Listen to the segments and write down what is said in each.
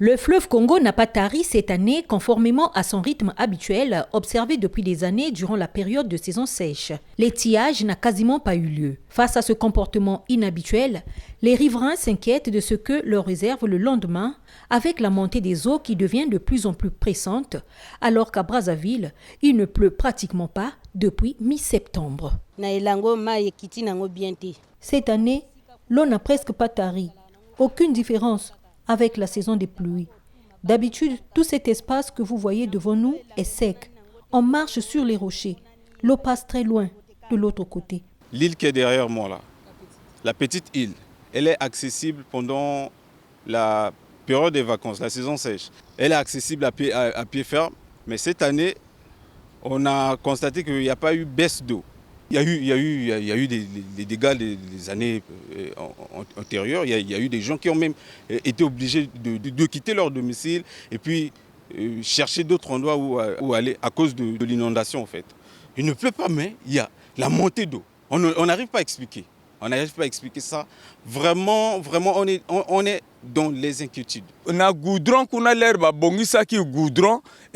Le fleuve Congo n'a pas tari cette année conformément à son rythme habituel observé depuis des années durant la période de saison sèche. L'étiage n'a quasiment pas eu lieu. Face à ce comportement inhabituel, les riverains s'inquiètent de ce que leur réserve le lendemain avec la montée des eaux qui devient de plus en plus pressante alors qu'à Brazzaville, il ne pleut pratiquement pas depuis mi-septembre. Cette année, l'eau n'a presque pas tari. Aucune différence avec la saison des pluies. D'habitude, tout cet espace que vous voyez devant nous est sec. On marche sur les rochers. L'eau passe très loin de l'autre côté. L'île qui est derrière moi là, la petite île, elle est accessible pendant la période des vacances, la saison sèche. Elle est accessible à pied ferme, mais cette année, on a constaté qu'il n'y a pas eu baisse d'eau. Il y a eu des dégâts des années antérieures. Il y a eu des gens qui ont même été obligés de quitter leur domicile et puis chercher d'autres endroits où aller à cause de l'inondation en fait. Il ne pleut pas, mais il y a la montée d'eau. On n'arrive pas à expliquer. On n'arrive pas à expliquer ça. Vraiment, on est dans les inquiétudes.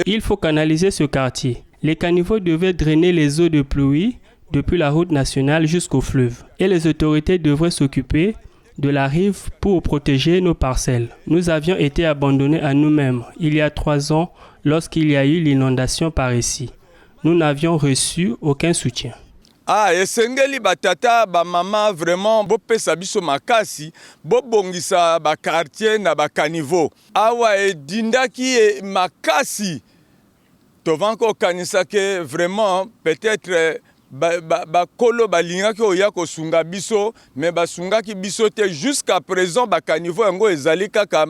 Il faut canaliser ce quartier. Les caniveaux devaient drainer les eaux de pluie depuis la route nationale jusqu'au fleuve. Et les autorités devraient s'occuper de la rive pour protéger nos parcelles. Nous avions été abandonnés à nous-mêmes il y a 3 ans lorsqu'il y a eu l'inondation par ici. Nous n'avions reçu aucun soutien. Esengeli batata ba mama vraiment bo pesa biso makasi bo bongisa ba quartier na ba caniveau awa edindaki makasi tovanko kanisa ke vraiment peut-être ba kolo balingaki oya ko sunga biso mais ba sungaki biso te jusqu'à présent ba caniveau ngo ezali kaka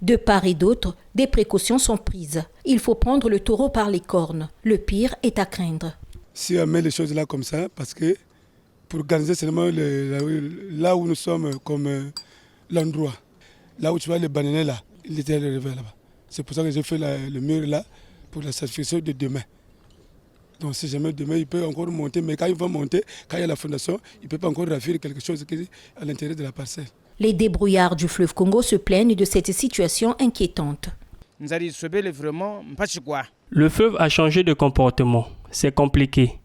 De part et d'autre, des précautions sont prises. Il faut prendre le taureau par les cornes. Le pire est à craindre. Si on met les choses là comme ça, parce que pour organiser seulement là où nous sommes comme l'endroit, là où tu vois les bananes là, il était arrivé là-bas. C'est pour ça que j'ai fait le mur là pour la certification de demain. Donc si jamais demain il peut encore monter, mais quand il va monter, quand il y a la fondation, il ne peut pas encore ravir quelque chose à l'intérieur de la parcelle. Les débrouillards du fleuve Congo se plaignent de cette situation inquiétante. Le fleuve a changé de comportement. C'est compliqué.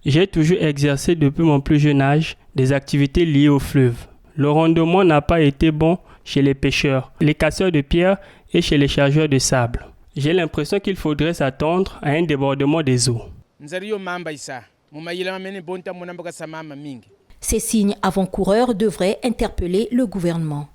J'ai toujours exercé depuis mon plus jeune âge des activités liées au fleuve. Le rendement n'a pas été bon chez les pêcheurs, les casseurs de pierres et chez les chargeurs de sable. J'ai l'impression qu'il faudrait s'attendre à un débordement des eaux. Ces signes avant-coureurs devraient interpeller le gouvernement.